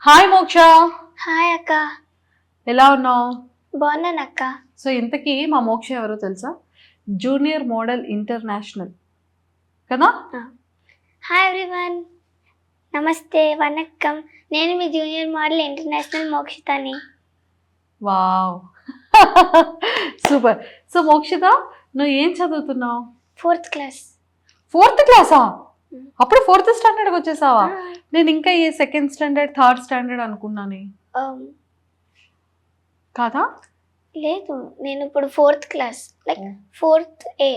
Hi మోక్ష, hi అక్క. ఎలా ఉన్నావు? బాగున్నాను అక్క. సో ఇంతకీ మా మోక్ష ఎవరో తెలుసా? జూనియర్ మోడల్ ఇంటర్నేషనల్ కదా? హాయ్ ఎవ్రీవన్, నమస్తే, వనక్కం. నేను మీ జూనియర్ మోడల్ ఇంటర్నేషనల్ మోక్షితని. Wow super. సో మోక్షిత, నువ్వు ఏం చదువుతున్నావు? 4th class. 4th క్లాసా? అప్పుడు 4th స్టాండర్డ్కి వచ్చేసావా? నేను ఇంకా ఏ 2nd స్టాండర్డ్ 3rd స్టాండర్డ్ అనుకున్నాను. కాదా? లేదు, నేను ఇప్పుడు 4th class, like 4th A.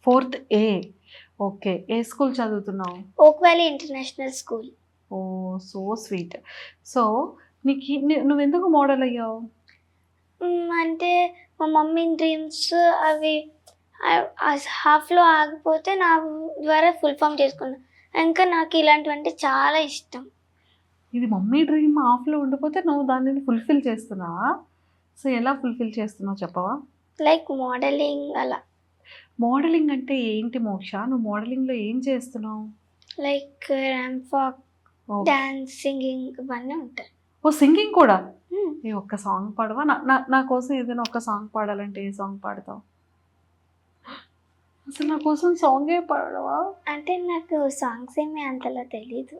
4th A. Okay, A school చదువుతున్నావు? ఓక్ వ్యాలీ ఇంటర్నేషనల్ స్కూల్. ఓ సో స్వీట్. సో నీకు నువ్వెందుకు మోడల్ అయ్యావు? అంటే మా మమ్మీ డ్రీమ్స్ అవి హాఫ్లో ఆగిపోతే నా ద్వారా ఫుల్ ఫామ్ చేసుకున్నా. ఇంకా నాకు ఇలాంటివంటే చాలా ఇష్టం. ఇది మమ్మీ డ్రీమ్ హాఫ్లో ఉండిపోతే నువ్వు దానిని ఫుల్ఫిల్ చేస్తున్నావా? సో ఎలా ఫుల్ఫిల్ చేస్తున్నావు చెప్పవా? లైక్ మోడలింగ్ అలా. మోడలింగ్ అంటే ఏంటి మోక్ష? నువ్వు మోడలింగ్లో ఏం చేస్తున్నావు? Like ramp walk, dance, singing ఇవన్నీ ఉంటాయి. ఓ సింగింగ్ కూడా? ఏ ఒక్క సాంగ్ పాడవా? నా కోసం ఏదైనా ఒక్క సాంగ్ పాడాలంటే ఏ సాంగ్ పాడతావు? అసలు నా కోసం సాంగే పాడవా? అంటే నాకు సాంగ్స్ ఏమీ అంతలా తెలీదు.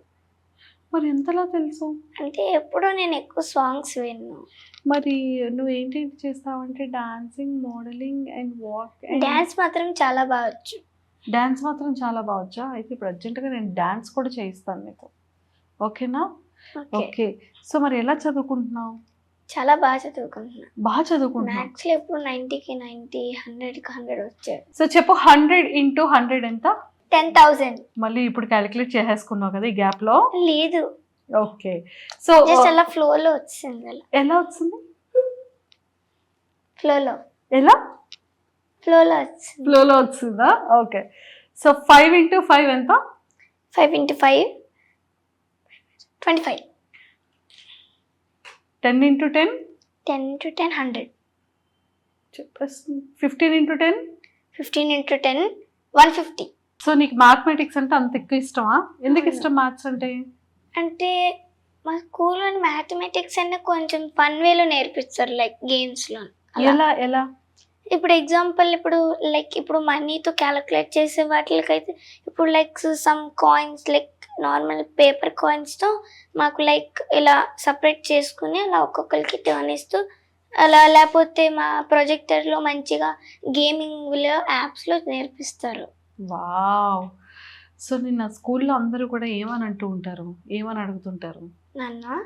మరి ఎంతలా తెలుసు? అంటే ఎప్పుడో నేను ఎక్కువ సాంగ్స్ విన్ను. మరి నువ్వు ఏంటేంటి చేస్తావంటే dancing, modelling and walk. Dance మాత్రం చాలా బాగా వచ్చు. డాన్స్ మాత్రం చాలా బాగొచ్చా? అయితే ఇప్పుడు అర్జెంటుగా నేను డాన్స్ కూడా చేయిస్తాను నీకు, ఓకేనా? ఓకే. సో మరి ఎలా చదువుకుంటున్నావు? చాలా బాగా చదువుకుంటున్నా. బాగా చదువుకుంటున్నావు? మ్యాథ్స్లో ఎప్పుడు 90కి 90, 100కి 100 వచ్చాయి. సో చెప్పు, 100 × 100 ఎంత? 10,000. మళ్ళీ ఇప్పుడు క్యాలిక్యులేట్ చేసేసుకున్నావు కదా ఈ గ్యాప్లో? లేదు, ఓకే. సో జస్ట్ అలా ఫ్లోలో వచ్చింది. అలా ఎలా వచ్చింది? ఫ్లోలో ఎలా? ఫ్లోలో వచ్చింది. ఫ్లోలో వచ్చిందా? ఓకే. సో 5 × 5 ఎంత? 5 × 5 25. 10 × 10? 10 × 10 100. చెప్పేస్తుంది. 15 × 10? 15 × 10 150. సో నీకు మ్యాథమెటిక్స్ అంటే అంత ఎక్కువ ఇష్టమా? ఎందుకు ఇష్టం మ్యాథ్స్ అంటే? అంటే మా స్కూల్లో మ్యాథమెటిక్స్ అనే కొంచెం ఫన్ వేలో నేర్పిస్తారు, లైక్ గేమ్స్లో. ఎలా ఎలా? ఇప్పుడు ఎగ్జాంపుల్, ఇప్పుడు మనీతో క్యాలిక్యులేట్ చేసే వాటికైతే ఇప్పుడు like some coins, like normal paper కాయిన్స్తో మాకు లైక్ ఇలా సపరేట్ చేసుకుని అలా ఒక్కొక్కరికి టర్న్ ఇస్తూ అలా, లేకపోతే మా ప్రొజెక్టర్లో మంచిగా గేమింగ్లో యాప్స్లో నేర్పిస్తారు. వావ్. సో నిన్న స్కూల్లో అందరూ కూడా ఏమని అంటూ ఉంటారు, ఏమని అడుగుతుంటారు నన్ను?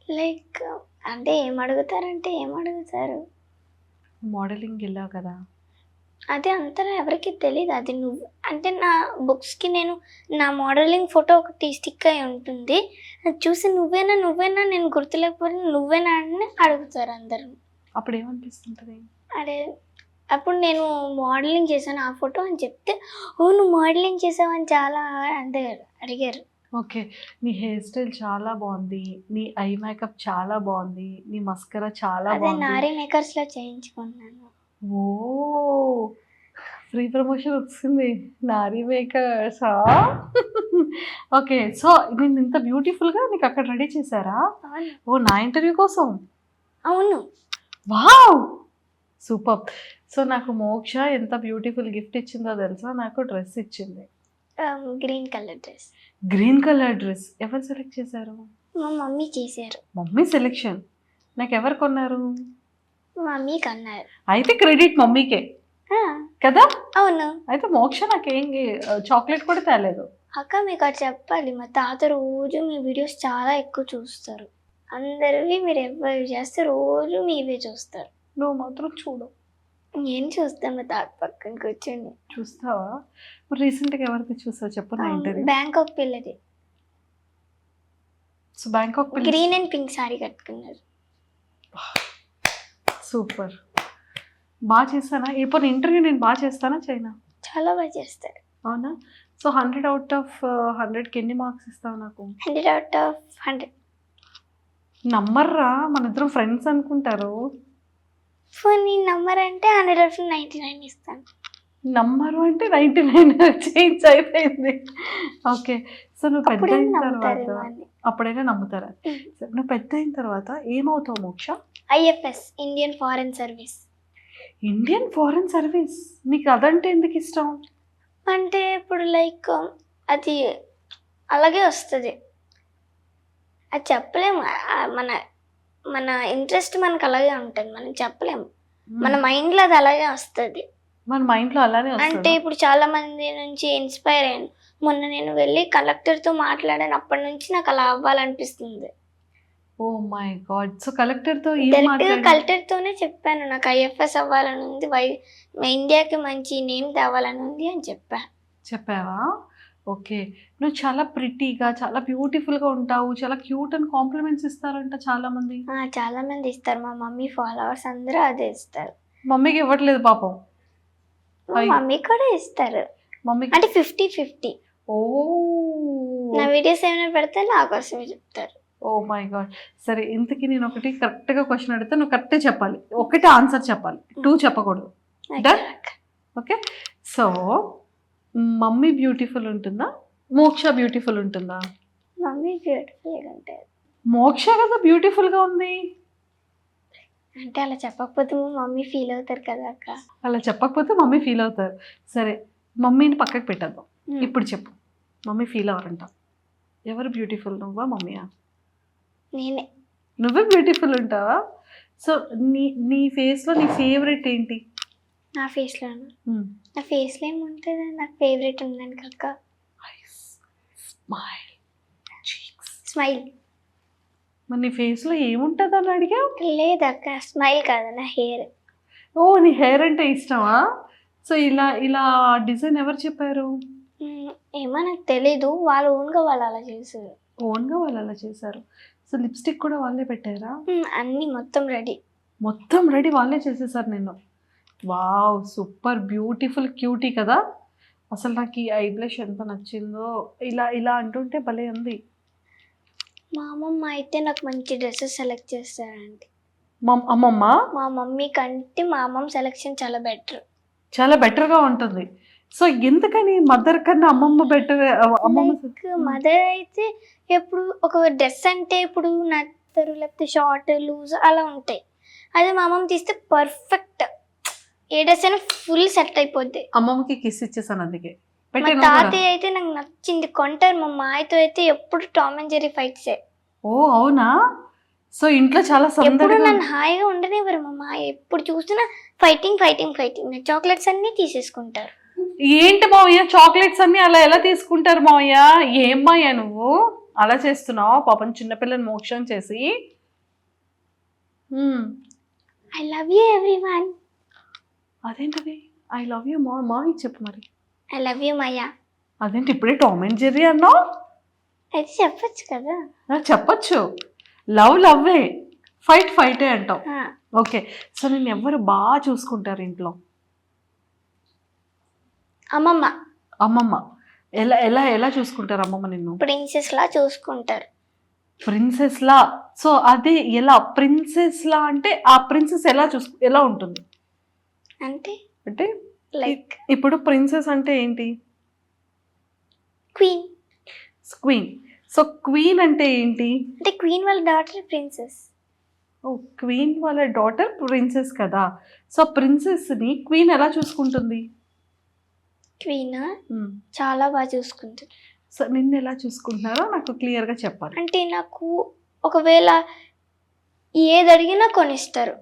లైక్ అంటే ఏం అడుగుతారు? మోడలింగ్ వెళ్ళావు కదా? అది అంతా ఎవరికి తెలియదు. అది నువ్వు అంటే నా బుక్స్కి నేను నా మోడలింగ్ ఫోటో ఒకటి స్టిక్ అయి ఉంటుంది. అది చూసి నువ్వేనా నేను గుర్తులేకపోతే నువ్వేనా అని అడుగుతారు అందరూ. అప్పుడు ఏమనిపిస్తుంటుంది? అదే అప్పుడు నేను మోడలింగ్ చేశాను ఆ ఫోటో అని చెప్తే, ఓ నువ్వు మోడలింగ్ చేసావని చాలా అడిగారు. ఓకే. నీ హెయిర్ స్టైల్ చాలా బాగుంది, నీ ఐ మేకప్ చాలా బాగుంది, నీ మస్కరా చాలా అదే బాగుంది. నారీ మేకర్స్లో చేయించుకున్నాను. ఓ ఫ్రీ ప్రమోషన్ వచ్చింది, నారీ మేకర్స్. ఓకే. సో నేను ఇంత బ్యూటిఫుల్గా నీకు అక్కడ రెడీ చేశారా? ఓ నా ఇంటర్వ్యూ కోసం? అవును. Wow, super. సో నాకు మోక్ష ఎంత బ్యూటిఫుల్ గిఫ్ట్ ఇచ్చిందో తెలుసా? నాకు డ్రెస్ ఇచ్చింది, green colour dress. Green colour dress. ఎవరు సెలెక్ట్ చేశారు? మా మమ్మీ చేశారు. Mummy selection. నాకు ఎవరు కొన్నారు? మమ్మీ కన్నారు. అయితే క్రెడిట్ మమ్మీకే కదా? అవును. అయితే మోక్ష నాకేం చాక్లెట్ కూడా తేలేదు. అక్క మీకు అది చెప్పాలి, మా తాత రోజు మీ వీడియోస్ చాలా ఎక్కువ చూస్తారు. అందరివి మీరు ఎవరు చేస్తే రోజు మీవే చూస్తారు. నువ్వు మాత్రం చూడు. నేను చూస్తాను, మా తాత పక్కన కూర్చొని. చూస్తావా? మరి రీసెంట్గా ఎవరిది చూసావు చెప్పు నా ఇంటర్వ్యూ? బ్యాంకాక్ పిల్లది. So Bangkok green and pink sari కట్టుకున్నారు. సూపర్. బాగా చేస్తానా? ఇప్పుడు ఇంటర్వ్యూ నేను బాగా చేస్తానా చైనా? చాలా బాగా చేస్తారు. అవునా? సో 100 out of 100కి ఎన్ని మార్క్స్ ఇస్తావు నాకు? 100 out of 100. నమ్మర్రా, మన ఇద్దరం ఫ్రెండ్స్ అనుకుంటారు. ఫోన్ నీ నంబర్ అంటే 100 out of 99 ఇస్తాను. నమ్మరు అంటే 99 చేంజ్ అయిపోయింది. ఓకే. సో నువ్వు పెద్ద అప్పుడేం అయిన నమ్ముతారు తర్వాత అని. అప్పుడైనా నమ్ముతారా? సరే, నువ్వు పెద్ద అయిన తర్వాత ఏమవుతావు మోక్ష? IFS, Indian foreign service. Indian foreign service. నీకు అదంటే ఎందుకు ఇష్టం? అంటే ఇప్పుడు లైక్ అది అలాగే వస్తుంది, అది చెప్పలేము. మన మన ఇంట్రెస్ట్ మనకు అలాగే ఉంటుంది, మనం చెప్పలేము. మన మైండ్లో అది అలాగే వస్తుంది. మన మైండ్లో అలానే అంటే వస్తుంది. ఇప్పుడు చాలా మంది నుంచి ఇన్స్పైర్ అయ్యాను. మొన్న నేను వెళ్ళి కండక్టర్తో మాట్లాడాను, అప్పటి నుంచి నాకు అలా అవ్వాలనిపిస్తుంది. Oh my god. సో కలెక్టర్తో ఏం డైరెక్ట్గా మాట్లాడారు? కలెక్టర్తోనే చెప్పాను, నాకు ఐఎఫ్ఎస్ అవ్వాలని ఉంది, ఇండియాకి మంచి నేమ్ తేవాలని ఉంది అని చెప్పావా? ఓకే. నువ్వు చాలా ప్రిటీగా, చాలా బ్యూటిఫుల్గా ఉంటావు, చాలా క్యూట్ అని కాంప్లిమెంట్స్ ఇస్తారంట చాలా మంది. చాలా మంది ఇస్తారు, మా మమ్మీ ఫాలోవర్స్ అందరూ అదే ఇస్తారు. మమ్మీకి ఇవ్వట్లేదు పాపం. మా మమ్మీ కూడా ఇస్తారు, మమ్మీకి అంటే 50-50. ఓ నా వీడియోస్ ఏమైనా పెడితే నా కోసమే చెప్తారు. Oh my god. సరే, ఇంతకీ నేను ఒకటి కరెక్ట్గా క్వశ్చన్ అడిగితే నువ్వు కరెక్టే చెప్పాలి, ఒకటి ఆన్సర్ చెప్పాలి, 2 చెప్పకూడదు. Done? Okay. So mummy beautiful ఉంటుందా, మోక్ష బ్యూటిఫుల్ ఉంటుందా? మమ్మీ బ్యూటిఫుల్గా ఉంటుంది. మోక్ష కదా బ్యూటిఫుల్గా ఉంది. అంటే అలా చెప్పకపోతే మా మమ్మీ ఫీల్ అవుతారు కదా అక్క. అలా చెప్పకపోతే మమ్మీ ఫీల్ అవుతారు. సరే, మమ్మీని పక్కకు పెట్టేద్దాం. ఇప్పుడు చెప్పు, మమ్మీ ఫీల్ అవ్వరంట. ఎవరు బ్యూటిఫుల్, నువ్వా మమ్మీయా? నేనే. నువ్వే బ్యూటిఫుల్ ఉంటావా? సో నీ ఫేస్లో నీ ఫేవరెట్ ఏంటి? నా ఫేస్లోనా? నా ఫేస్లో ఏముంటుంది, నాకు ఫేవరెట్ ఉందని అక్క. స్మైల్. మరి నీ ఫేస్లో ఏముంటుంది అని అడిగా? లేదక్క, స్మైల్ కాదు, నా హెయిర్. ఓ, నీ హెయిర్ అంటే ఇష్టమా? సో ఇలా డిజైన్ ఎవరు చెప్పారు? ఏమో నాకు తెలీదు, వాళ్ళు ఓన్గా వాళ్ళు అలా చేశారు. ఓన్గా వాళ్ళు అలా చేశారు. సో లిప్స్టిక్ కూడా వాళ్ళే పెట్టారా? అన్నీ మొత్తం రెడీ. మొత్తం రెడీ వాళ్ళే చేసేసారు నిన్ను. వావ్, సూపర్ బ్యూటిఫుల్ క్యూటీ కదా. అసలు నాకు ఈ ఐ బ్లష్ ఎంత నచ్చిందో. ఇలా అంటుంటే భలే ఉంది. మా అమ్మమ్మ అయితే నాకు మంచి డ్రెస్సెస్ సెలెక్ట్ చేస్తారండి. అమ్మమ్మ మా మమ్మీ కంటే మా అమ్మమ్మ సెలెక్షన్ చాలా బెటర్. చాలా బెటర్గా ఉంటుంది. సో ఎందుకని మదర్ కన్నా అమ్మమ్మ బెటర్? అమ్మమ్మ మదర్ అయితే ఎప్పుడు ఒక డ్రెస్ అంటే ఇప్పుడు నత్తరు లేకపోతే షార్ట్ లూజ్ అలా ఉంటాయి, అదే మా అమ్మమ్మ తీస్తే పర్ఫెక్ట్, ఏ డ్రెస్ అయినా ఫుల్ సెట్ అయిపోద్ది. అమ్మమ్మకి కిస్ ఇచ్చేసాను అందుకే. మా తాతయ్య అయితే నాకు నచ్చింది కొంటారు, మా మాయతో అయితే ఎప్పుడు టామ్ అండ్ జెర్రీ ఫైట్సే. ఓ అవునా? సో ఇంట్లో చాలా ఎప్పుడు సందడిగా నన్ను హాయిగా ఉండనివ్వరు మా మాయ, ఎప్పుడు చూసినా ఫైటింగ్ ఫైటింగ్ ఫైటింగ్. చాక్లెట్స్ అన్నీ తీసేసుకుంటారు. ఏంటి మావయ్య, చాక్లెట్స్ అన్ని అలా ఎలా తీసుకుంటారు మావయ్య? ఏం మావయ్య నువ్వు అలా చేస్తున్నావు? పాపం చిన్నపిల్లని మోక్షం చేసి. I love you everyone. అదేంటది ఐ లవ్ యూ మావి చెప్పు మరి. ఐ లవ్ యూ మాయా. అదేంటి ఇప్పుడే టామ్ అండ్ జెర్రీ అన్నావు? అయితే చెప్పొచ్చు కదా. చెప్పచ్చు, లవ్వే, ఫైటే అంటావు. ఓకే. సో నేను ఎవరు బాగా చూసుకుంటారు ఇంట్లో? అమ్మమ్మ. ఎలా చూసుకుంటారు అమ్మమ్మ నిన్ను? ప్రిన్సెస్ లా చూసుకుంటారు. ప్రిన్సెస్ లా. సో అదే ఎలా ప్రిన్సెస్ లా అంటే ఆ ప్రిన్సెస్ ఎలా ఉంటుంది అంటే లైక్ ఇప్పుడు ప్రిన్సెస్ అంటే ఏంటి? క్వీన్. సో క్వీన్ అంటే ఏంటి? అంటే క్వీన్ వాళ్ళ డాటర్ ప్రిన్సెస్. ఓ, క్వీన్ వాళ్ళ డాటర్ ప్రిన్సెస్ కదా. సో ప్రిన్సెస్ని క్వీన్ ఎలా చూసుకుంటుంది? క్వీన్ చాలా బాగా చూసుకుంటుంది. సో నిన్ను ఎలా చూసుకుంటున్నారో నాకు క్లియర్గా చెప్పాలి. అంటే నాకు ఒకవేళ ఏది అడిగినా కొనిస్తారు.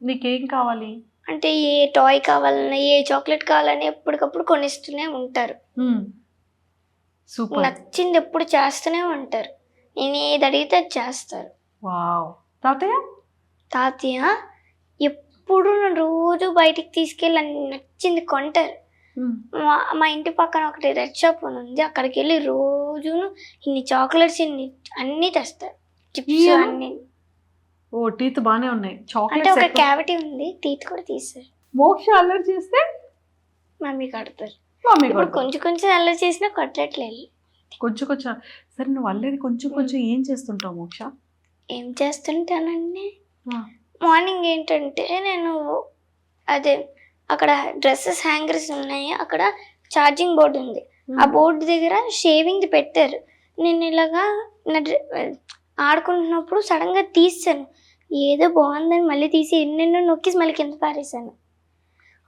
నీకేం కావాలి? అంటే ఏ టాయ్ కావాలన్నా ఏ చాక్లెట్ కావాలని ఎప్పటికప్పుడు కొనిస్తూనే ఉంటారు. సూపర్. నచ్చింది ఎప్పుడు చేస్తూనే ఉంటారు, నేను ఏది అడిగితే అది చేస్తారు. వావ్. తాతయ్య ఎప్పుడు నన్ను రోజు బయటికి తీసుకెళ్ళి నచ్చింది కొంటారు. మా ఇంటి పక్కన ఒకటి రెడ్ షాప్ ఉంది, అక్కడికి వెళ్ళి రోజును ఇన్ని చాక్లెట్స్ అన్నీ తెస్తారు, చిప్స్ అన్ని. ఓ, టీత్ బాగానే ఉన్నాయి. అంటే చాక్లెట్స్ ఒక క్యావిటీ ఉంది, టీత్ కూడా తీస్తారు. మోక్ష అల్లరి చేస్తే మమ్మీ కడతారు. మమ్మీ ఇప్పుడు కొంచెం అల్లరి చేసినా కొట్టట్లేదు. కొంచెం. సరే, నువ్వు అల్లరి కొంచెం ఏం చేస్తుంటావు మోక్ష? ఏం చేస్తుంటానండి, మార్నింగ్ ఏంటంటే నేను అదే అక్కడ డ్రెస్సెస్ హ్యాంగర్స్ ఉన్నాయి, అక్కడ ఛార్జింగ్ బోర్డు ఉంది. ఆ బోర్డు దగ్గర షేవింగ్ది పెట్టారు. నేను ఇలాగా ఆడుకుంటున్నప్పుడు సడన్గా తీసాను, ఏదో బాగుందని మళ్ళీ తీసి ఎన్నెన్నో నొక్కేసి మళ్ళీ కింద పారేసాను.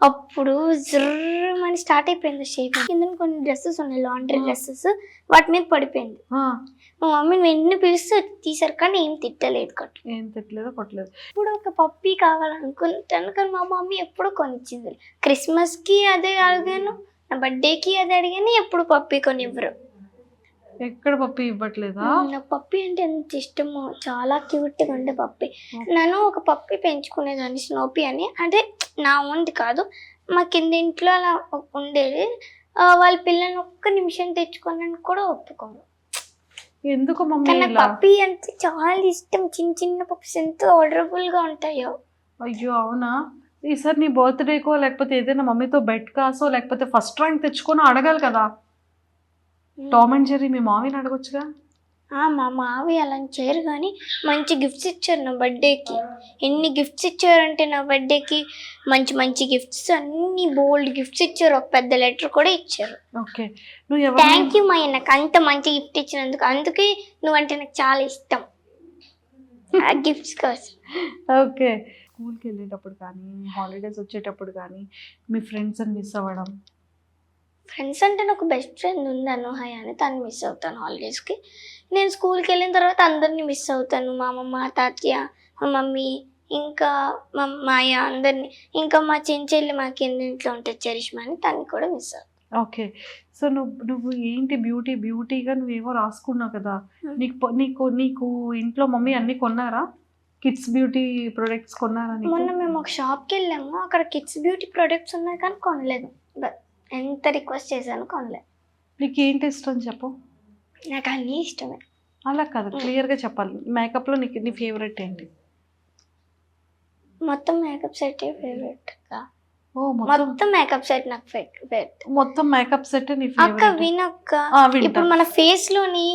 అప్పుడు జర్రమని స్టార్ట్ అయిపోయింది షేవింగ్. కింద కొన్ని డ్రెస్సెస్ ఉన్నాయి, లాండ్రీ డ్రెస్సెస్, వాటి మీద పడిపోయింది. మా మమ్మీని వెంటనే పిలిస్తే తీసారు, కానీ ఏం తిట్టలేదు, కొట్టలేదు. ఇప్పుడు ఒక పప్పీ కావాలనుకుంటాను, కానీ మా మమ్మీ ఎప్పుడు కొనిచ్చింది. క్రిస్మస్కి అదే అడిగాను, నా బర్త్డేకి అదే అడిగాను, ఎప్పుడు పప్పీ కొనివ్వరు. ఎక్కడ పప్పి ఇవ్వట్లేదా? నాకు పప్పి అంటే ఎంత ఇష్టమో, చాలా క్యూట్గా ఉండే పప్పి. నేను ఒక పప్పి పెంచుకునేదాన్ని, స్నోపీ అని. అంటే నా ఓన్ది కాదు, మా కింద ఇంట్లో అలా ఉండేది. వాళ్ళ పిల్లల్ని ఒక్క నిమిషం తెచ్చుకోనని కూడా ఒప్పుకోరు. ఎందుకు మమ్మీ? నాకు పప్పి అంటే చాలా ఇష్టం. చిన్న చిన్న పప్పీస్ ఎంత అడరబుల్గా ఉంటాయో. అయ్యో అవునా? ఈసారి నీ బర్త్డేకో లేకపోతే ఏదైనా మమ్మీతో బెట్ కాసో లేకపోతే ఫస్ట్ ర్యాంక్ తెచ్చుకొని అడగాలి కదా. టామ్ అండ్ జెర్రీ మీ మామీని అడగొచ్చుగా. మా మావి అలా చేయరు, కానీ మంచి గిఫ్ట్స్ ఇచ్చారు నా బర్త్డేకి. ఎన్ని గిఫ్ట్స్ ఇచ్చారంటే నా బర్త్డేకి మంచి మంచి గిఫ్ట్స్, అన్ని బోల్డ్ గిఫ్ట్స్ ఇచ్చారు. ఒక పెద్ద లెటర్ కూడా ఇచ్చారు. ఓకే, నువ్వు థ్యాంక్ యూ మాయ, నాకు అంత మంచి గిఫ్ట్ ఇచ్చినందుకు. అందుకే నువ్వంటే నాకు చాలా ఇష్టం, ఆ గిఫ్ట్స్ కోసం. ఓకే, స్కూల్కి వెళ్ళేటప్పుడు కానీ హాలిడేస్ వచ్చేటప్పుడు కానీ మీ ఫ్రెండ్స్ని మిస్ అవ్వడం? ఫ్రెండ్స్ అంటే నాకు బెస్ట్ ఫ్రెండ్ ఉంది అనుహాయ అని, తను మిస్ అవుతాను హాలిడేస్కి. నేను స్కూల్కి వెళ్ళిన తర్వాత అందరినీ మిస్ అవుతాను. మా అమ్మమ్మ, తాతయ్య, మా మమ్మీ, ఇంకా మా మాయ, అందరినీ. ఇంకా మా చెల్లి మా కింద ఇంట్లో ఉంటుంది చరిష్మా అని, తన్ని కూడా మిస్ అవుతాను. ఓకే, సో నువ్వు ఏంటి బ్యూటీగా నువ్వేమో రాసుకున్నావు కదా, నీకు ఇంట్లో మమ్మీ అన్నీ కొన్నారా? కిడ్స్ బ్యూటీ ప్రొడక్ట్స్ కొన్నారా? మొన్న మేము ఒక షాప్కి వెళ్ళాము, అక్కడ కిడ్స్ బ్యూటీ ప్రొడక్ట్స్ ఉన్నాయి, కానీ కొనలేదు. ఎంత రిక్వెస్ట్ చేశాను, కొనలేదు. నీకు ఏంటి ఇష్టం చెప్పు. నాకు అన్నీ ఇష్టమే. అలా కాదు, క్లియర్గా చెప్పాలి. మేకప్లో నీ ఫేవరెట్ ఏంటి? మొత్తం మేకప్ సెట్ ఫేవరెట్. ఓ మొత్తం మేకప్ సెట్ నాకు ఫేవరెట్. మొత్తం మేకప్ సెట్ నీ అక్క ఫేవరెట్? వినక్క, ఇప్పుడు మన ఫేస్ లోని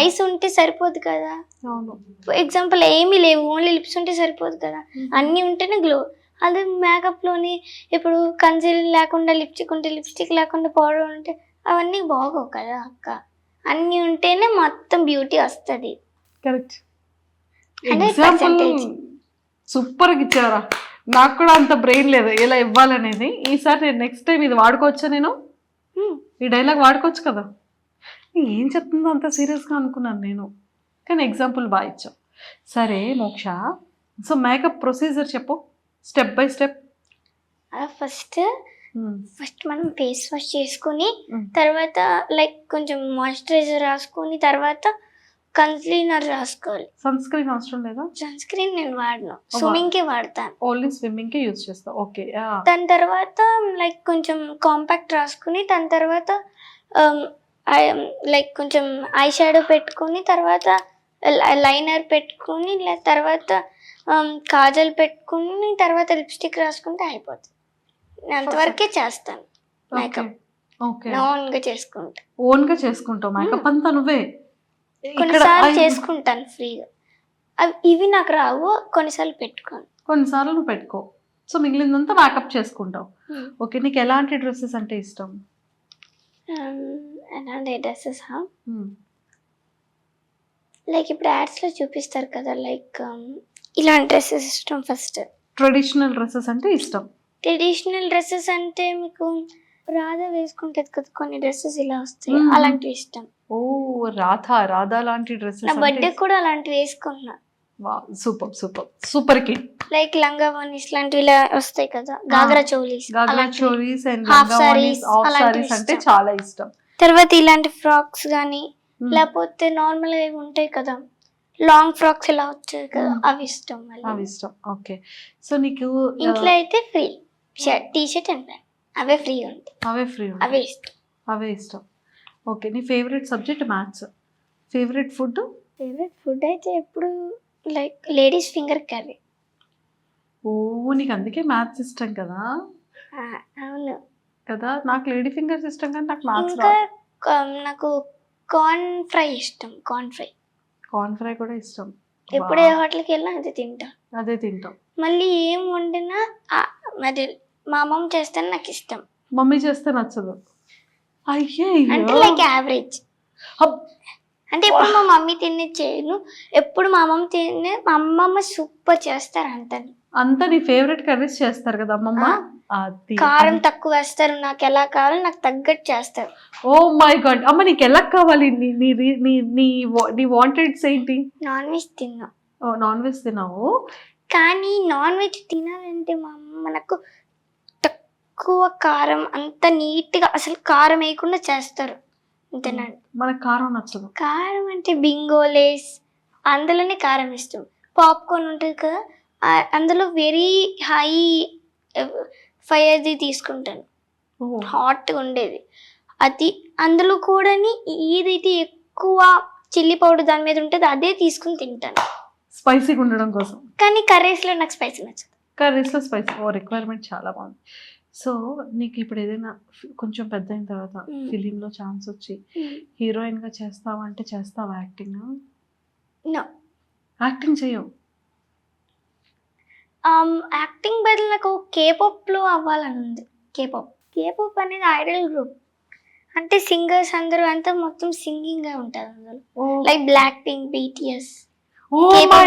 ఐస్ ఉంటే సరిపోదు కదా. అవును. ఎగ్జాంపుల్ ఏమీ లేవు, ఓన్లీ లిప్స్ ఉంటే సరిపోదు కదా, అన్నీ ఉంటేనే గ్లో. అదే మేకప్ లోని ఇప్పుడు కన్సీలర్ లేకుండా లిప్స్టిక్ ఉంటే, లిప్స్టిక్ లేకుండా పౌడర్ ఉంటే అవన్నీ బాగోవు కదా అక్క. అన్నీ ఉంటేనే మొత్తం బ్యూటీ వస్తుంది. కరెక్ట్. సూపర్గా ఇచ్చారా. నాకు కూడా అంత బ్రెయిన్ లేదు ఎలా ఇవ్వాలనేది. ఈసారి నేను నెక్స్ట్ టైం ఇది వాడుకోవచ్చా? నేను ఈ డైలాగ్ వాడుకోవచ్చు కదా. ఏం చెప్తుందో అంత సీరియస్గా అనుకున్నాను నేను, కానీ ఎగ్జాంపుల్ బాగా ఇచ్చావు. సరే మోక్ష, సో మేకప్ ప్రొసీజర్ చెప్పు, స్టెప్ బై స్టెప్. ఫస్ట్ మనం ఫేస్ వాష్ చేసుకుని, తర్వాత లైక్ కొంచెం మాయిశ్చరైజర్ రాసుకొని, తర్వాత కన్సీలర్ రాసుకోవాలి. సన్ స్క్రీన్ అవసరం లేదా? సన్ స్క్రీన్ నేను వాడను, స్విమ్మింగ్ కి వాడతాను. ఓన్లీ స్విమ్మింగ్ కి యూజ్ చేస్తా. ఓకే. దాని తర్వాత లైక్ కొంచెం కాంపాక్ట్ రాసుకుని, దాని తర్వాత లైక్ కొంచెం ఐ షాడో పెట్టుకుని, తర్వాత లైనర్ పెట్టుకుని, తర్వాత కాజల్ పెట్టుకుని, తర్వాత లిప్స్టిక్ రాసుకుంటే అయిపోతుంది. అంతవరకే చేస్తాను మేకప్. ఓన్గా చేసుకుంటా. ఓన్గా చేసుకుంటావు మేకప్ అంతా నువ్వే? కొన్నిసార్లు చేసుకుంటాను ఫ్రీగా, ఇవి నాకు రావు, కొన్నిసార్లు పెట్టుకోను. కొన్నిసార్లు నువ్వు పెట్టుకో, సో మిగిలిందంతా మేకప్ చేసుకుంటావు. ఓకే, నీకు ఎలాంటి డ్రెస్సెస్ అంటే ఇష్టం? ఎలాంటి డ్రెస్సెస్ లైక్ ఇప్పుడు యాడ్స్లో చూపిస్తారు కదా, లైక్ ఇలాంటి డ్రెస్సెస్ ఇష్టం. ఫస్ట్ ట్రెడిషనల్ డ్రెస్సెస్ అంటే ఇష్టం. ట్రెడిషనల్ డ్రెస్సెస్ అంటే మీకు రాధా వేసుకుంటది కదా కొన్ని డ్రెస్సెస్ ఇలా వస్తాయి, అలాంటివి ఇష్టం. ఓ రాధా లాంటి డ్రెస్సెస్. నా బర్త్డే కూడా అలాంటివి వేసుకున్నా. Super super super kid. Like లంగా వనీస్ లాంటివి ఇలా వస్తాయి కదా, గాగ్రా చోలీస్ అండ్ లంగా వనీస్, ఆఫ్ సారీస్ అంటే చాలా ఇష్టం. తర్వాత ఇలాంటి ఫ్రాక్స్ కానీ, లేకపోతే నార్మల్ గా ఉంటాయి కదా లాంగ్ ఫ్రాక్స్ ఇలా వచ్చాయి కదా, అవి ఇష్టం. అవి ఇష్టం. ఓకే, సో నీకు ఇంట్లో అయితే free shirt, T shirt and pant, away free ఉంటాయి. అవే ఇష్టం. ఓకే, నీ favourite subject maths. Favourite food అయితే ఎప్పుడు లైక్ లేడీస్ ఫింగర్ కర్రీ. ఓ, నీకు అందుకే మ్యాథ్స్ ఇష్టం కదా. అవును కదా, నాకు లేడీ ఫింగర్స్ ఇష్టం కానీ నాకు మ్యాథ్స్. ఇంకా నాకు కార్న్ ఫ్రై ఇష్టం. కార్న్ ఫ్రై కూడా ఇష్టం. ఎప్పుడు ఏ హోటల్కి వెళ్ళినా అదే తింటాం. తింటాం. మళ్ళీ ఏం వండినా మరి మా అమ్మమ్మ చేస్తే నాకు ఇష్టం. మమ్మీ చేస్తే నచ్చదు. అంటే అయ్యయ్యో! Like average. హబ్ అంటే ఎప్పుడు మా మమ్మీ తినే చేయను, ఎప్పుడు మా అమ్మమ్మ తినే మా అమ్మమ్మ సూపర్ చేస్తారు అంతని. అంతా నీ ఫేవరెట్ కర్రీస్ చేస్తారు కదా అమ్మమ్మ. ఆ. అది కారం తక్కువ వేస్తారు, నాకు ఎలా కావాలో నాకు తగ్గట్టు చేస్తారు. Oh my god. అమ్మ నీకు ఎలా కావాలి? నీ నీ నీ నీ- నీ నీ వాంటెడ్స్ ఏంటి? నాన్ వెజ్ తిన్నా, ఓ నాన్ వెజ్ తిన్నావు. కానీ నాన్ వెజ్ తినాలంటే మా అమ్మ నాకు తక్కువ కారం, అంత నీట్గా అసలు కారం వేయకుండా చేస్తారు అంతేనండి. మనకు కారం నచ్చదు. కారం అంటే బింగోలేస్, అందులోనే కారం ఇష్టం. పాప్కార్న్ ఉంటుంది కదా, అందులో వెరీ హై ఫైర్ది తీసుకుంటాను, ఓ హాట్గా ఉండేది అది. అందులో కూడా ఏదైతే ఎక్కువ చిల్లీ పౌడర్ దాని మీద ఉంటుంది అదే తీసుకుని తింటాను. స్పైసీగా ఉండడం కోసం. కానీ కర్రీస్లో నాకు స్పైసీ నచ్చదు. కర్రీస్లో స్పైసీ రిక్వైర్మెంట్ చాలా బాగుంది. సో నీకు ఇప్పుడు ఏదైనా కొంచెం పెద్ద అయిన తర్వాత ఫిలింలో ఛాన్స్ వచ్చి హీరోయిన్గా చేస్తావా అంటే చేస్తావా? యాక్టింగ్ నో, యాక్టింగ్ చేయవు. యాక్టింగ్ బదులు నాకు కేపాప్లో అవ్వాలని ఉంది. కేపాప్ అనేది ఐడల్ గ్రూప్, అంటే సింగర్స్ అందరూ అంతా మొత్తం సింగింగ్ ఉంటుంది అందులో. Like Blackpink, BTS,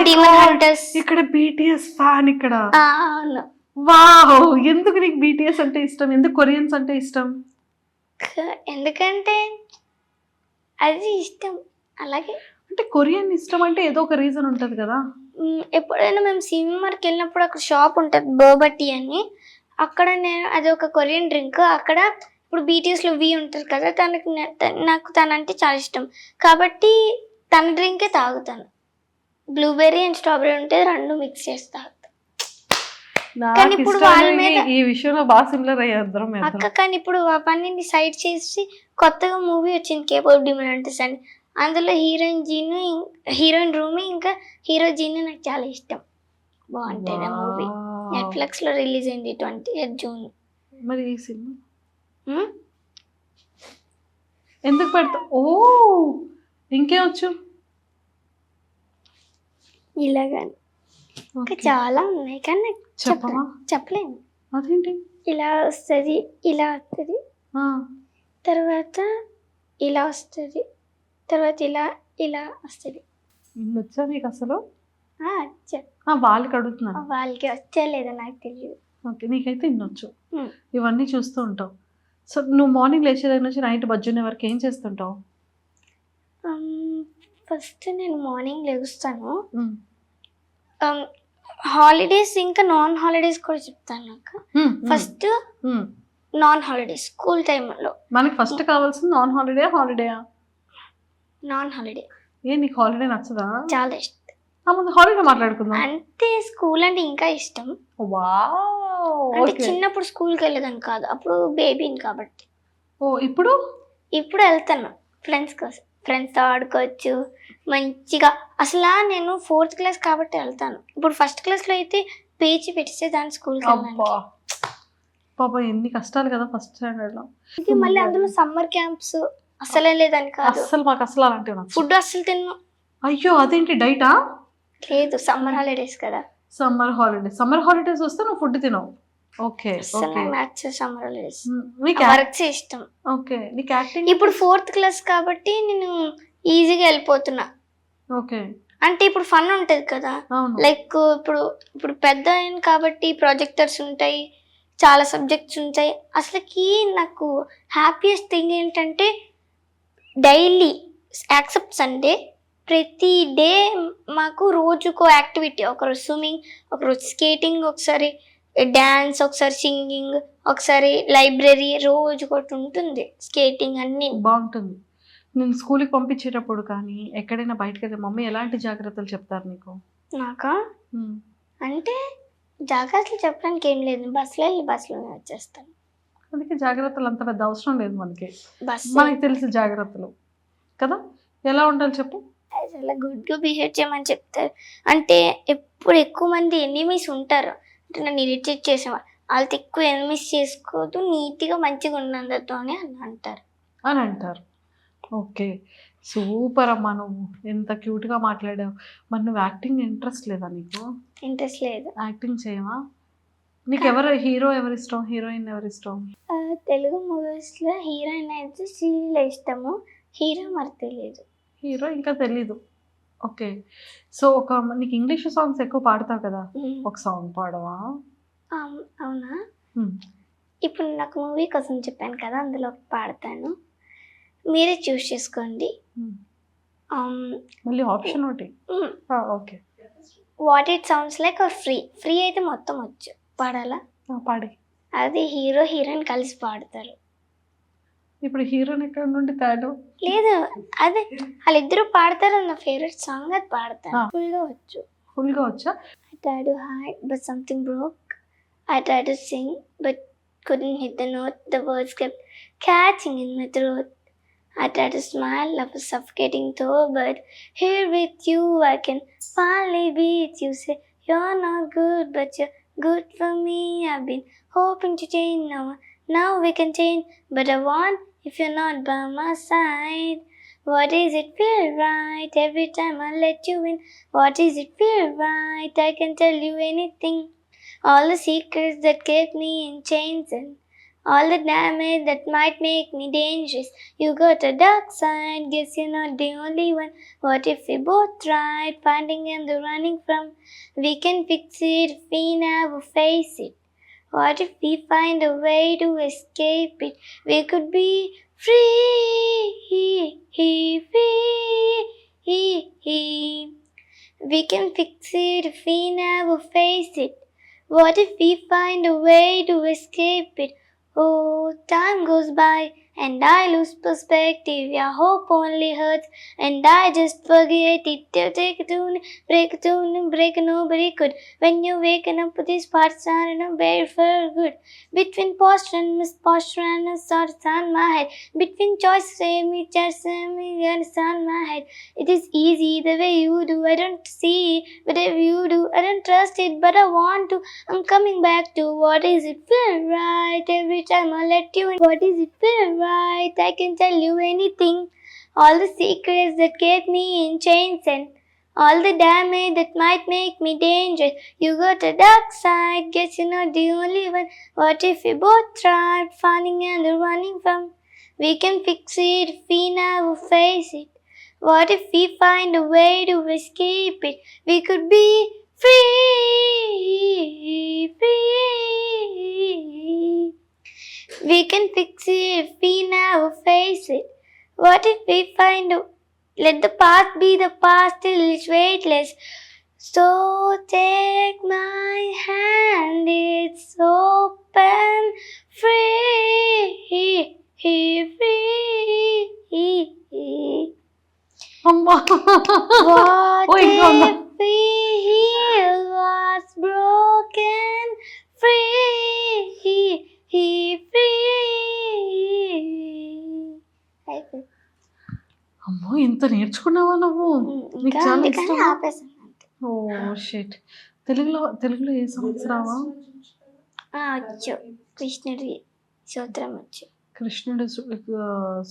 Demon Hunters. ఇక్కడ బీటీఎస్ ఫ్యాన్ ఇక్కడ. అవును. వావ్. ఎందుకు నీకు బీటీఎస్ అంటే ఇష్టం? ఎందుకు కొరియన్స్ అంటే ఇష్టం? ఎందుకంటే అది ఇష్టం. అలాగే అంటే కొరియన్ ఇష్టం అంటే ఏదో ఒక రీజన్ ఉంటుంది కదా. ఎప్పుడైనా మేము సినిమాకి వెళ్ళినప్పుడు అక్కడ షాప్ ఉంటుంది బోబట్టి అని, అక్కడ నేను అది ఒక కొరియన్ డ్రింక్. అక్కడ ఇప్పుడు బీటీఎస్లో వి ఉంటుంది కదా, నాకు తనంటే చాలా ఇష్టం కాబట్టి తన డ్రింకే తాగుతాను. బ్లూబెర్రీ అండ్ స్ట్రాబెర్రీ ఉంటే రెండు మిక్స్ చేసి తాగుతాను. కానీ ఇప్పుడు వాళ్ళ మీద ఈ విషయంలో బాగా సిమిలర్ అయ్యారు అక్క. కానీ ఇప్పుడు అవన్నీ సైడ్ చేసి కొత్తగా మూవీ వచ్చింది కేపాప్ డీమన్ హంటర్స్ అని. అందులో హీరోయిన్ రూమి ఇంకా హీరో జీని నాకు చాలా ఇష్టం. బాగుంటుంది ఆ మూవీ. నెట్ఫ్లిక్స్లో రిలీజ్ అయింది 28 జూన్. మరి ఈ సినిమా ఎందుకు పెడతా? ఓ ఇంకేమొచ్చు? ఇలాగని ఇంకా చాలా ఉన్నాయి కానీ నాకు చెప్పవా? చెప్పలేను. అదేంటి? ఇలా వస్తుంది, ఇలా వస్తుంది, తర్వాత ఇలా వస్తుంది, తర్వాత ఇలా ఇలా వస్తుంది. వచ్చా నీకు అసలు? వచ్చా. వాళ్ళకి అడుగుతున్నాను. వాళ్ళకి వచ్చా లేదా నాకు తెలియదు. ఓకే, నీకైతే ఇన్నొచ్చు. ఇవన్నీ చూస్తూ ఉంటావు. సో నువ్వు మార్నింగ్ లేచే దగ్గర నుంచి నైట్ బజ్జునే వరకు ఏం చేస్తుంటావు? ఫస్ట్ నేను మార్నింగ్ లెగుస్తాను. హాలిడేస్ ఇంకా నాన్ హాలిడేస్ కూడా చెప్తాను నాకు. ఫస్ట్ నాన్ హాలిడేస్ స్కూల్ టైంలో. మనకి ఫస్ట్ కావాల్సింది నాన్ హాలిడేయా? Non holiday. నీకు హాలిడే నచ్చదా? చాలా ఇష్టం. ముందు హాలిడే మాట్లాడుకుందాం. అంటే స్కూల్ అంటే ఇంకా ఇష్టం. అంటే చిన్నప్పుడు స్కూల్కి వెళ్ళేదాన్ని కాదు, అప్పుడు బేబీని కాబట్టి. ఇప్పుడు వెళ్తాను ఫ్రెండ్స్తో ఆడుకోవచ్చు మంచిగా. అసలు నేను 4th క్లాస్ కాబట్టి వెళ్తాను. ఇప్పుడు 1st క్లాస్లో అయితే పేచి పెట్టిస్తే దాని స్కూల్కి వెళ్ళాను. పాప ఎన్ని కష్టాలు కదా ఫస్ట్ స్టాండర్డ్లో. ఇది మళ్ళీ అందులో సమ్మర్ క్యాంప్స్ అసలే లేదని కాదు. అసలు మాకు అసలు అలాంటివి ఫుడ్ అసలు తిన్ను. అయ్యో అదేంటి డైటా? లేదు, సమ్మర్ హాలిడేస్ కదా. సమ్మర్ హాలిడేస్ వస్తే నువ్వు ఫుడ్ తినవు. ఓకే సమ్మర్ హాలిడేస్ వర్క్స్ ఇష్టం. ఓకే, నీకు యాక్టింగ్ ఇప్పుడు 4th క్లాస్ కాబట్టి నేను ఈజీగా వెళ్ళిపోతున్నా. ఓకే, అంటే ఇప్పుడు ఫన్ ఉంటుంది కదా. లైక్ ఇప్పుడు పెద్ద అయిన కాబట్టి ప్రాజెక్టర్స్ ఉంటాయి, చాలా సబ్జెక్ట్స్ ఉంటాయి. అసలుకి నాకు హ్యాపీయెస్ట్ థింగ్ ఏంటంటే డైలీ యాక్సెప్ట్ సండే ప్రతి డే మాకు రోజుకో యాక్టివిటీ. ఒకరోజు స్విమ్మింగ్, ఒకరోజు స్కేటింగ్, ఒకసారి డ్యాన్స్, ఒకసారి సింగింగ్, ఒకసారి లైబ్రరీ, రోజుకొకటి ఉంటుంది స్కేటింగ్. అన్నీ బాగుంటుంది. నేను స్కూల్కి పంపించేటప్పుడు కానీ ఎక్కడైనా బయటకు వెళ్తే మమ్మీ ఎలాంటి జాగ్రత్తలు చెప్తారు నీకు? నాకా అంటే జాగ్రత్తలు చెప్పడానికి ఏం లేదు, బస్సులోనే వచ్చేస్తాను. అందుకే జాగ్రత్తలు అంత పెద్ద అవసరం లేదు మనకి. బస్సు మనకి తెలిసిన జాగ్రత్తలు కదా. ఎలా ఉండాలి చెప్పు? చాలా గుడ్గా బిహేవ్ చేయమని చెప్తారు. అంటే ఎప్పుడు ఎక్కువ మంది ఎనిమీస్ ఉంటారు, అంటే నన్ను ఇరిటేట్ చేసేవాళ్ళు. వాళ్ళతో ఎక్కువ ఎనిమీస్ చేసుకోవద్దు, నీట్గా మంచిగా ఉన్నందుతోనే అని అంటారు. ఓకే, సూపర్ అమ్మా. నువ్వు ఎంత క్యూట్గా మాట్లాడావు. మరి నువ్వు యాక్టింగ్ ఇంట్రెస్ట్ లేదా నీకు? ఇంట్రెస్ట్ లేదు. యాక్టింగ్ చేయవా? నీకు హీరో ఎవరు ఇష్టం, హీరోయిన్ ఎవరు ఇష్టం? తెలుగు మూవీస్లో హీరోయిన్ అయితే శ్రీలీల ఇష్టము, హీరో మరి తెలియదు. హీరో ఇంకా తెలీదు. ఓకే. సో నీకు ఇంగ్లీష్ సాంగ్స్ ఎక్కువ పాడతావు కదా, ఒక సాంగ్ పాడవా? అవునా, ఇప్పుడు నాకు మూవీ కోసం చెప్పాను కదా, అందులో పాడతాను, మీరే చూస్ చేసుకోండి. మళ్ళీ ఆప్షన్ ఒకటి. Okay. What it sounds like are free. Free అయితే మొత్తం వచ్చు, పాడాలా? పాడి. అది హీరో హీరోయిన్ కలిసి పాడతారు. ఇప్పుడు హీరోయిన్ ఎక్కడ నుండి తాడు? లేదు, అదే వాళ్ళిద్దరూ పాడతారు, నా ఫేవరెట్ సాంగ్, అది పాడతాను. ఫుల్గా వచ్చా? I tried to hide but something broke. I tried to sing but couldn't hit the note. The words kept catching in my throat. I tried to smile, I was suffocating though, but here with you I can finally breathe. You say you're not good, but you're good for me. I've been hoping to change now we can change, but I want if you're not by my side. What is it feel right every time I let you in? What is it feel right? I can tell you anything. All the secrets that kept me in chains and all the damage that might make me dangerous. You got a dark side, guess you're not the only one. What if we both tried finding and the running from? We can fix it if we never face it. What if we find a way to escape it? We could be free. We can fix it if we never face it. What if we find a way to escape it? Oh, time goes by and I lose perspective. Your hope only hurts and I just forget it. You take a tune, break a tune, break nobody could. When you waken up, these parts are in a very for good. Between posture and misposture and a thoughts on my head. Between choice, save me, and it's on my head. It is easy the way you do, I don't see it. But if you do, I don't trust it, but I want to. I'm coming back to what is it feel right every time I let you in. What is it feel right? I can tell you anything. All the secrets that kept me in chains and all the damage that might make me dangerous. You got a dark side, guess you're not the only one. What if we both tried finding and running from? We can fix it if we never face it. What if we find a way to escape it? We could be free. We can fix it if we never face it. What if we find a let the past be the past till it's weightless. So take my hand, it's open, free. అమ్మా. What ఓ, ఇంకా ఉందా? if we heal what's broken? Free. అయిపోయింది. అమ్మో, ఇంత నేర్చుకున్నావా నువ్వు? నీకు ఇంకా చాలా అందుకని ఇష్టమా? ఆపేసాను అంతే. Oh shit. తెలుగులో ఏ సాంగ్స్ రావా? వచ్చు, కృష్ణుడి సూత్రం వచ్చు. కృష్ణుడి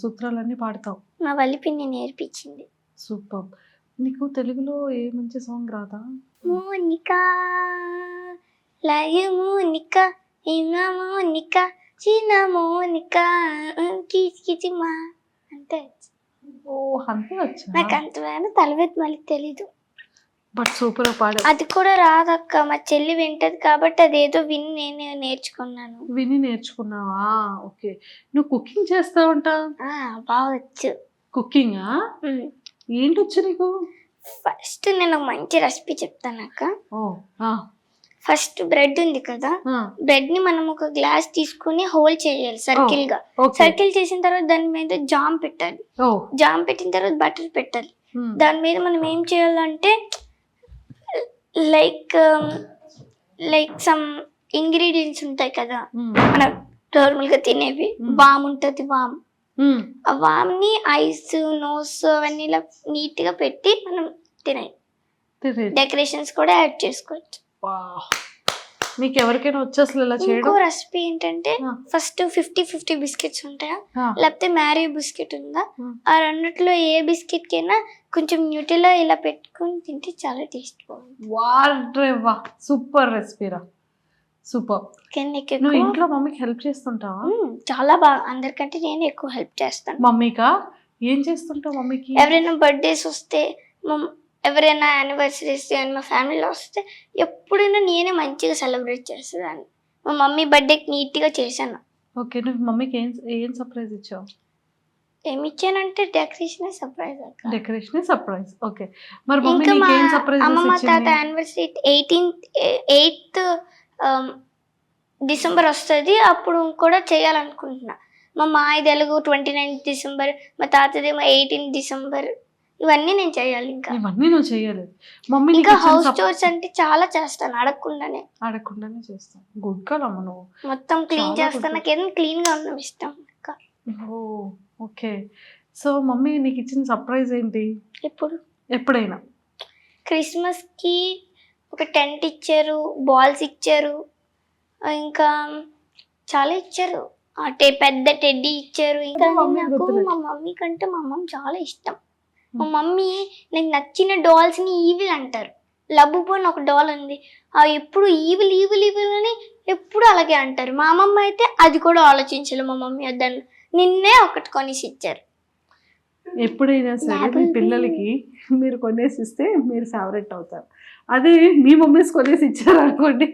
సూత్రాలన్నీ పాడతావు? మా వల్లి పిన్ని నేర్పించింది. సూపర్. నీకు తెలుగులో ఏ మంచి సాంగ్ రాదా? మోనికా లయ మోనికా హిమ మోనికా చిన్న మోనికా కిచి మా అంటే ఓ, అంతే వచ్చా? నాకు అంతవేనా తలవేది మళ్ళీ తెలీదు. బట్ సూపర్ పాడ. అది కూడా రాదక్క, మా చెల్లి వింటది కాబట్టి అదేదో విని నేను నేర్చుకున్నాను. విని నేర్చుకున్నావా? ఓకే. నువ్వు కుకింగ్ చేస్తావంట? బావచ్చు. కుకింగా? ఏంటి వచ్చు నీకు? ఫస్ట్ నేను ఒక మంచి రెసిపీ చెప్తాను అక్క. ఓ, ఫస్ట్ బ్రెడ్ ఉంది కదా, బ్రెడ్ ని మనం ఒక గ్లాస్ తీసుకుని హోల్ చేయాలి సర్కిల్ గా. సర్కిల్ చేసిన తర్వాత దాని మీద జామ్ పెట్టాలి. జామ్ పెట్టిన తర్వాత బటర్ పెట్టాలి. దాని మీద మనం ఏం చేయాలంటే లైక్ సమ్ ఇంగ్రీడియంట్స్ ఉంటాయి కదా మనం నార్మల్ గా తినేవి. వామ్ ఉంటది, వామ్. ఆ వామ్ ని ఐస్, నోస్ అవన్నీ ఇలా నీట్ గా పెట్టి మనం తినాలి. డెకరేషన్స్ కూడా యాడ్ చేసుకోవచ్చు. మీకు ఎవరికైనా వచ్చి అసలు ఇలా చేయడం? ఇంకో రెసిపీ ఏంటంటే ఫస్ట్ 50-50 బిస్కెట్స్ ఉంటాయా, లేకపోతే మ్యారీ బిస్కెట్ ఉందా, ఆ రెండిట్లో ఏ బిస్కెట్ కైనా కొంచెం న్యూట్రిలా ఇలా పెట్టుకుని తింటే చాలా టేస్ట్ బాగుంది. వా, సూపర్ రెసిపీరా. సూపర్. కానీ నీకు నువ్వు ఎక్కువ ఇంట్లో మమ్మీకి హెల్ప్ చేస్తుంటావా? చాలా బాగా అందరికంటే నేను ఎక్కువ హెల్ప్ చేస్తాను. మమ్మీకా? ఏం చేస్తుంటావు మమ్మీకి? ఎవరైనా బర్త్డేస్ వస్తే ఎవరైనా యానివర్సరీస్ కానీ మా ఫ్యామిలీలో వస్తే ఎప్పుడైనా నేనే మంచిగా సెలబ్రేట్ చేసేదాన్ని. మా మమ్మీ బర్త్డేకి నీట్గా చేశాను. ఓకే, నువ్వు మమ్మీకి ఏం సర్ప్రైజ్ ఇచ్చావు? ఏమి ఇచ్చానంటే decoration surprise. Decoration surprise. Okay, మరి మమ్మీ ఇంకా మా నీకు ఏం సర్ప్రైజ్ అమ్మమ్మ తాత ఇచ్చింది? యానివర్సరీ 8th డిసెంబర్ వస్తుంది, అప్పుడు కూడా చేయాలనుకుంటున్నా. మా మాయది ఎలాగో 29th డిసెంబర్, మా తాతదేమో 18th డిసెంబర్. ఇవన్నీ నేను చేయాలి. ఇంకా ఇవన్నీ నువ్వు చేయాలి. మమ్మీ ఇంకా హౌస్ చోర్స్ అంటే చాలా చేస్తాను అడగకుండానే. అడగకుండానే చేస్తాను. గుడ్ గర్ల్ అమ్మ నువ్వు. మొత్తం క్లీన్ చాలా చేస్తాను. good. నాకు ఏదైనా క్లీన్ గా ఉండడం ఇష్టం. ఇంకా ఓ ఓకే. సో మమ్మీ నీకు ఇచ్చిన సర్ప్రైజ్ ఏంటి? ఇప్పుడు ఎప్పుడైనా? క్రిస్మస్ కి ఒక టెంట్ ఇచ్చారు, బాల్స్ ఇచ్చారు, ఇంకా చాలా ఇచ్చారు. పెద్ద టెడ్డీ ఇచ్చారు. ఇంకా మమ్మీ నాకు గుర్తులేదు. మా మమ్మీ కంటే మా అమ్మమ్మ చాలా ఇష్టం. మా మమ్మీ నాకు నచ్చిన డాల్స్ ని ఈవిల్ అంటారు. లబ్బుపోని ఒక డాల్ ఉంది, ఎప్పుడు ఈవిల్ ఈవిల్ ఈవిల్ అని ఎప్పుడు అలాగే అంటారు. మా అమ్మమ్మ అయితే అది కూడా ఆలోచించాలి. మా మమ్మీ వద్దని నిన్నే ఒకటి కొనేసి ఇచ్చారు. ఎప్పుడైనా సరే మీ పిల్లలకి మీరు కొనేసి ఇస్తే మీరు ఫేవరెట్ అవుతారు. అదే మీ మమ్మీస్ కొనేసి ఇచ్చారు అనుకోండి,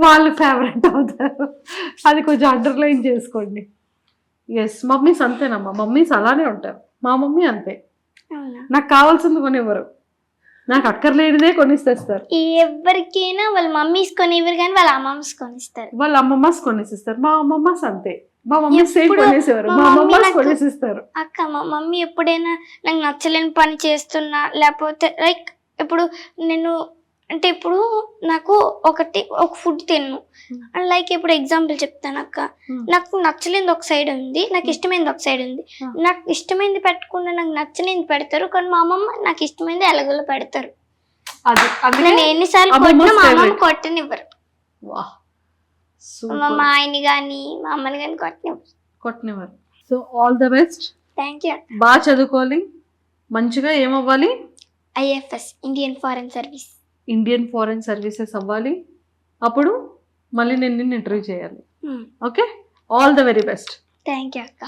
వాళ్ళు ఫేవరెట్ అవుతారు. అది కొంచెం అండర్లైన్ చేసుకోండి. ఎస్, మమ్మీస్ అంతేనమ్మా. మమ్మీస్ అలానే ఉంటారు. మా మమ్మీ అంతే. అవునా? నాకు కావాల్సింది కొనివ్వరు, నాకు అక్కర్లేనిదే కొనిస్తేస్తారు. ఎవరికైనా వాళ్ళ మమ్మీస్ కొనివ్వరు కానీ వాళ్ళ అమ్మమ్స్ కొనిస్తారు. వాళ్ళ అమ్మమ్మస్ కొనేసిస్తారు. మా అమ్మమ్మస్ అంతే. మా మమ్మీ సేమ్ ఎప్పుడు కొనేసేవారు, మా మా మమ్మీ అమ్మమ్మస్ నాకు- కొనేసిస్తారు. అక్క మా మమ్మీ ఎప్పుడైనా నాకు నచ్చలేని పని చేస్తున్నా, లేకపోతే లైక్ ఇప్పుడు నేను అంటే ఇప్పుడు నాకు ఒక ఫుడ్ తిన్ను, లైక్ ఇప్పుడు ఎగ్జాంపుల్ చెప్తాను అక్క. నాకు నచ్చలేనిది ఒక సైడ్ ఉంది, నాకు ఇష్టమైనది ఒక సైడ్ ఉంది. నాకు ఇష్టమైనది పెట్టకుండా నాకు నచ్చలేనిది పెడతారు, కానీ మా అమ్మమ్మ నాకు ఇష్టమైనది ఎలాగోలో పెడతారు. అది అందుకే నేను ఎన్నిసార్లు అమ్మమ్మ కొట్టినా మా అమ్మమ్మ favorite. కొట్టనివ్వరు. వాహ్, మా సూపర్. ఆయన్ని కానీ మా అమ్మని కానీ కొట్టనివ్వరు. కొట్టినవారు. So all the best. Thank you. బాగా చదువుకోవాలి, మంచిగా ఏమవ్వాలి? IFS Indian foreign service. Indian foreign services అవ్వాలి. అప్పుడు మళ్ళీ నేను నిన్ను ఇంటర్వ్యూ చేయాలి. Okay, all the very best. Thank you అక్క.